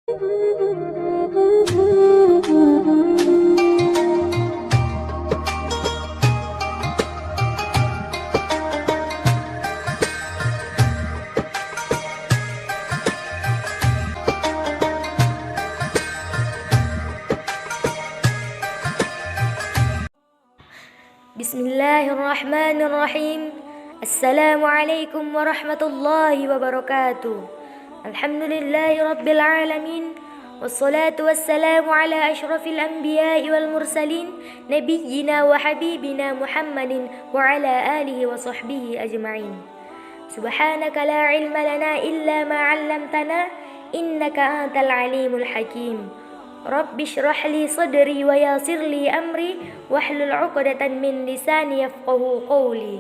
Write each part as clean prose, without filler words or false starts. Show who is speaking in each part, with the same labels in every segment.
Speaker 1: Bismillahirrahmanirrahim. Assalamualaikum warahmatullahi wabarakatuh. Alhamdulillahi rabbil alamin. Wassalatu wassalamu ala ashrafil anbiya'i wal mursalin nabiyyina wa habibina Muhammadin wa ala alihi wa sahbihi ajma'in. Subhanaka la ilma lana illa ma 'allamtana innaka antal alimul hakim. Rabbi shrah li sadri wa yassir li amri wahlul 'uqdatam min lisani yafqahu qawli.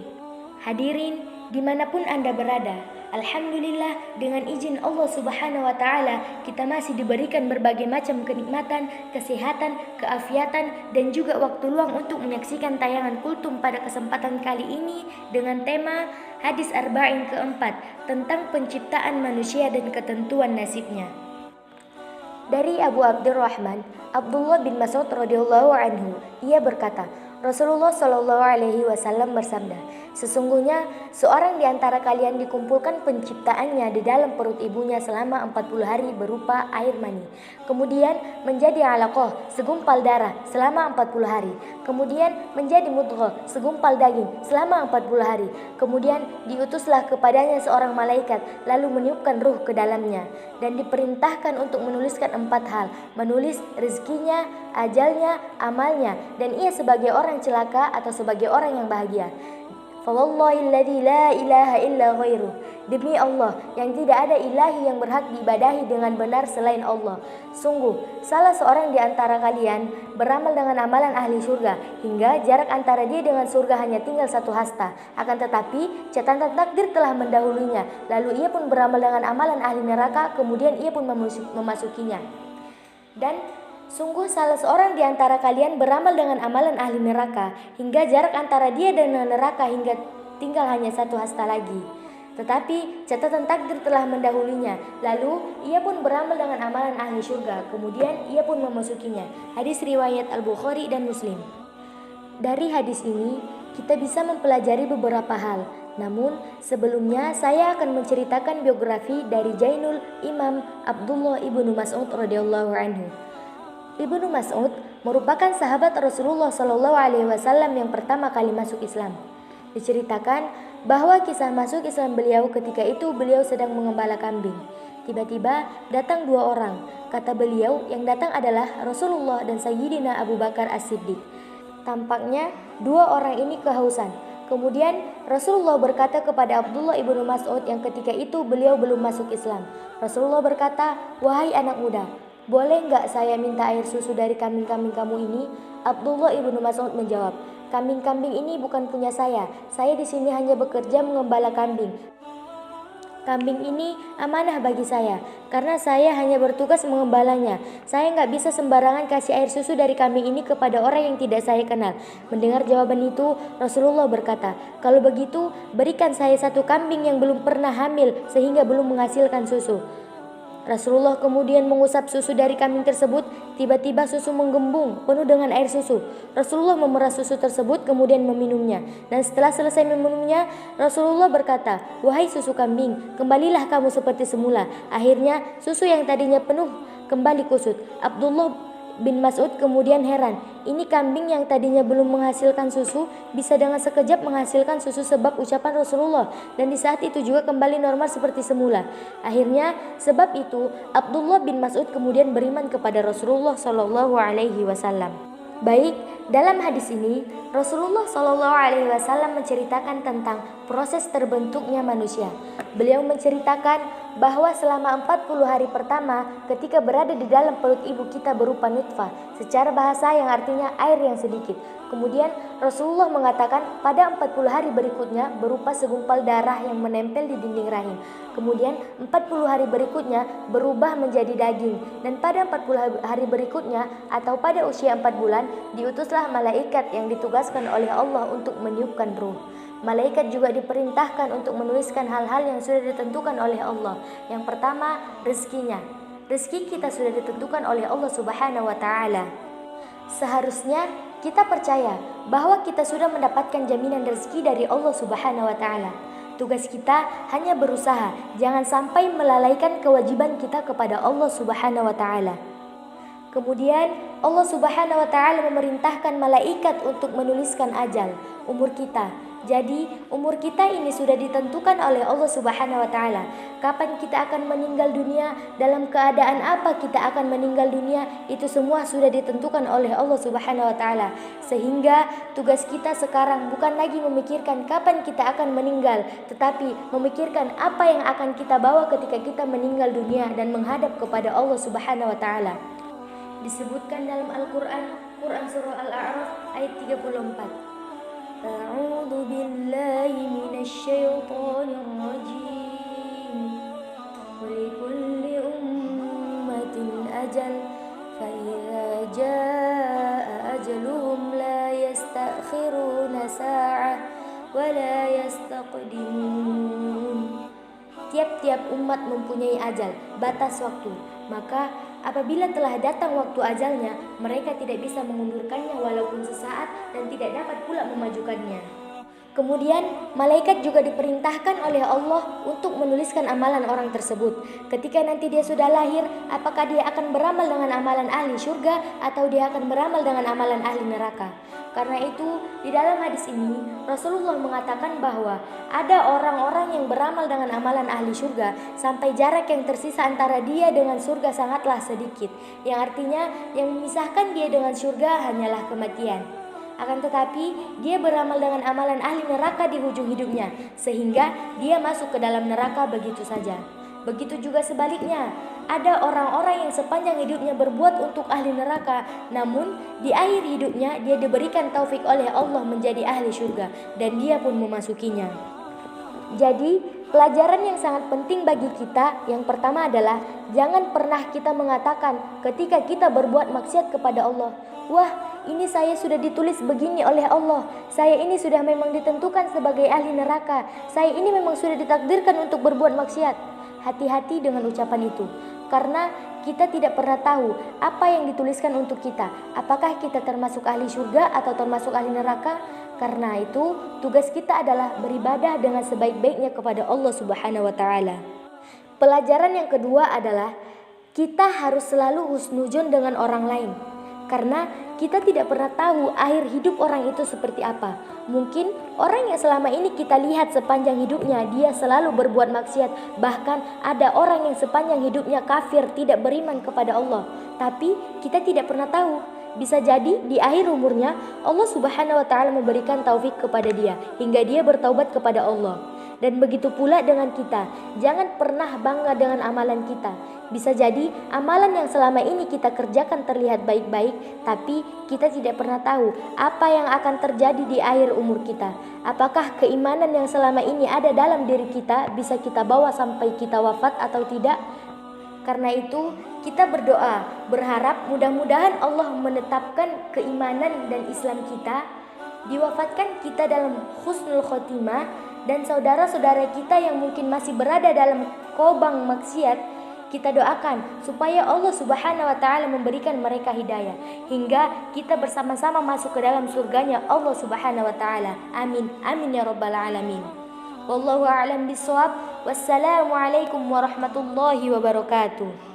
Speaker 1: Hadirin dimanapun Anda berada, alhamdulillah dengan izin Allah Subhanahu wa taala kita masih diberikan berbagai macam kenikmatan, kesehatan, keafiatan dan juga waktu luang untuk menyaksikan tayangan Kultum pada kesempatan kali ini dengan tema hadis arba'in keempat tentang penciptaan manusia dan ketentuan nasibnya. Dari Abu Abdurrahman Abdullah bin Mas'ud radhiyallahu anhu, ia berkata, Rasulullah Shallallahu alaihi wasallam bersabda, sesungguhnya seorang di antara kalian dikumpulkan penciptaannya di dalam perut ibunya selama 40 hari berupa air mani, kemudian menjadi alaqah segumpal darah selama 40 hari, kemudian menjadi mudghah segumpal daging selama 40 hari, kemudian diutuslah kepadanya seorang malaikat lalu meniupkan ruh ke dalamnya dan diperintahkan untuk menuliskan 4 hal, menulis rezekinya, ajalnya, amalnya, dan ia sebagai orang celaka atau sebagai orang yang bahagia. Fawallahilladzi la ilaha illa ghairuh. Demi Allah yang tidak ada ilahi yang berhak diibadahi dengan benar selain Allah. Sungguh salah seorang di antara kalian beramal dengan amalan ahli surga hingga jarak antara dia dengan surga hanya tinggal 1 hasta. Akan tetapi catatan takdir telah mendahulunya. Lalu ia pun beramal dengan amalan ahli neraka, kemudian ia pun memasukinya. Dan sungguh salah seorang di antara kalian beramal dengan amalan ahli neraka hingga jarak antara dia dan neraka hingga tinggal hanya 1 hasta lagi. Tetapi catatan takdir telah mendahulunya. Lalu ia pun beramal dengan amalan ahli surga, kemudian ia pun memasukinya. Hadis riwayat Al-Bukhari dan Muslim. Dari hadis ini kita bisa mempelajari beberapa hal. Namun sebelumnya saya akan menceritakan biografi dari Jainul Imam Abdullah ibnu Mas'ud radhiyallahu anhu. Ibnu Mas'ud merupakan sahabat Rasulullah Shallallahu alaihi wasallam yang pertama kali masuk Islam. Diceritakan bahwa kisah masuk Islam beliau ketika itu beliau sedang mengembala kambing. Tiba-tiba datang 2 orang. Kata beliau, yang datang adalah Rasulullah dan Sayyidina Abu Bakar As-Siddiq. Tampaknya 2 orang ini kehausan. Kemudian Rasulullah berkata kepada Abdullah ibnu Mas'ud yang ketika itu beliau belum masuk Islam. Rasulullah berkata, "Wahai anak muda, boleh nggak saya minta air susu dari kambing-kambing kamu ini?" Abdullah ibnu Mas'ud menjawab, "Kambing-kambing ini bukan punya saya di sini hanya bekerja mengembala kambing. Kambing ini amanah bagi saya, karena saya hanya bertugas mengembalanya. Saya nggak bisa sembarangan kasih air susu dari kambing ini kepada orang yang tidak saya kenal." Mendengar jawaban itu, Rasulullah berkata, "Kalau begitu, berikan saya 1 kambing yang belum pernah hamil sehingga belum menghasilkan susu." Rasulullah kemudian mengusap susu dari kambing tersebut. Tiba-tiba susu menggembung penuh dengan air susu. Rasulullah memeras susu tersebut kemudian meminumnya. Dan setelah selesai meminumnya, Rasulullah berkata, "Wahai susu kambing, kembalilah kamu seperti semula." Akhirnya susu yang tadinya penuh kembali kusut. Abdullah bin Mas'ud kemudian heran, ini kambing yang tadinya belum menghasilkan susu bisa dengan sekejap menghasilkan susu sebab ucapan Rasulullah, dan di saat itu juga kembali normal seperti semula. Akhirnya sebab itu Abdullah bin Mas'ud kemudian beriman kepada Rasulullah Shallallahu alaihi wasallam. Baik, dalam hadis ini Rasulullah Shallallahu alaihi wasallam menceritakan tentang proses terbentuknya manusia. Beliau menceritakan bahwa selama 40 hari pertama ketika berada di dalam perut ibu kita berupa nutfah, secara bahasa yang artinya air yang sedikit. Kemudian Rasulullah mengatakan pada 40 hari berikutnya berupa segumpal darah yang menempel di dinding rahim. Kemudian 40 hari berikutnya berubah menjadi daging, dan pada 40 hari berikutnya atau pada usia 4 bulan diutuslah malaikat yang ditugaskan oleh Allah untuk meniupkan ruh. Malaikat juga diperintahkan untuk menuliskan hal-hal yang sudah ditentukan oleh Allah. Yang pertama, rezekinya. rezeki kita sudah ditentukan oleh Allah Subhanahu wa taala. Seharusnya kita percaya bahwa kita sudah mendapatkan jaminan rezeki dari Allah Subhanahu wa taala. Tugas kita hanya berusaha jangan sampai melalaikan kewajiban kita kepada Allah Subhanahu wa taala. Kemudian Allah Subhanahu wa taala memerintahkan malaikat untuk menuliskan ajal, umur kita. Jadi umur kita ini sudah ditentukan oleh Allah Subhanahu wa taala. Kapan kita akan meninggal dunia, dalam keadaan apa kita akan meninggal dunia, itu semua sudah ditentukan oleh Allah Subhanahu wa taala. Sehingga tugas kita sekarang bukan lagi memikirkan kapan kita akan meninggal, tetapi memikirkan apa yang akan kita bawa ketika kita meninggal dunia dan menghadap kepada Allah Subhanahu wa taala. Disebutkan dalam Al-Quran, Quran Surah Al-A'raf ayat 34. A'udzu billahi minasy syaithanir rajim. Wa likulli ummatin ajal, fa idza jaa ajaluhum la yastakhiruna sa'ah wa la yastaqdimun. Tiap-tiap umat mempunyai ajal, batas waktu. Maka apabila telah datang waktu ajalnya, mereka tidak bisa mengundurkannya walaupun sesaat dan tidak dapat pula memajukannya. Kemudian malaikat juga diperintahkan oleh Allah untuk menuliskan amalan orang tersebut. Ketika nanti dia sudah lahir, apakah dia akan beramal dengan amalan ahli surga atau dia akan beramal dengan amalan ahli neraka. Karena itu di dalam hadis ini Rasulullah mengatakan bahwa ada orang-orang yang beramal dengan amalan ahli surga sampai jarak yang tersisa antara dia dengan surga sangatlah sedikit. Yang artinya yang memisahkan dia dengan surga hanyalah kematian. Akan tetapi dia beramal dengan amalan ahli neraka di ujung hidupnya, sehingga dia masuk ke dalam neraka begitu saja. Begitu juga sebaliknya, ada orang-orang yang sepanjang hidupnya berbuat untuk ahli neraka, namun di akhir hidupnya dia diberikan taufik oleh Allah menjadi ahli surga dan dia pun memasukinya. Jadi pelajaran yang sangat penting bagi kita yang pertama adalah jangan pernah kita mengatakan ketika kita berbuat maksiat kepada Allah, wah ini saya sudah ditulis begini oleh Allah, saya ini sudah memang ditentukan sebagai ahli neraka, saya ini memang sudah ditakdirkan untuk berbuat maksiat. Hati-hati dengan ucapan itu, karena kita tidak pernah tahu apa yang dituliskan untuk kita, apakah kita termasuk ahli surga atau termasuk ahli neraka. Karena itu tugas kita adalah beribadah dengan sebaik-baiknya kepada Allah Subhanahu wa taala. Pelajaran yang kedua adalah kita harus selalu husnuzon dengan orang lain. Karena kita tidak pernah tahu akhir hidup orang itu seperti apa. Mungkin orang yang selama ini kita lihat sepanjang hidupnya dia selalu berbuat maksiat. Bahkan ada orang yang sepanjang hidupnya kafir, tidak beriman kepada Allah. Tapi kita tidak pernah tahu. Bisa jadi di akhir umurnya Allah Subhanahu wa taala memberikan taufik kepada dia hingga dia bertaubat kepada Allah. Dan begitu pula dengan kita, jangan pernah bangga dengan amalan kita. Bisa jadi amalan yang selama ini kita kerjakan terlihat baik-baik, tapi kita tidak pernah tahu apa yang akan terjadi di akhir umur kita. Apakah keimanan yang selama ini ada dalam diri kita bisa kita bawa sampai kita wafat atau tidak? Karena itu kita berdoa, berharap mudah-mudahan Allah menetapkan keimanan dan Islam kita, diwafatkan kita dalam husnul khotimah. Dan saudara-saudara kita yang mungkin masih berada dalam kobang maksiat, kita doakan supaya Allah Subhanahu wa taala memberikan mereka hidayah hingga kita bersama-sama masuk ke dalam surganya Allah Subhanahu wa taala. Amin. Amin ya rabbal alamin. Wallahu a'lam bishawab. Wassalamualaikum warahmatullahi wabarakatuh.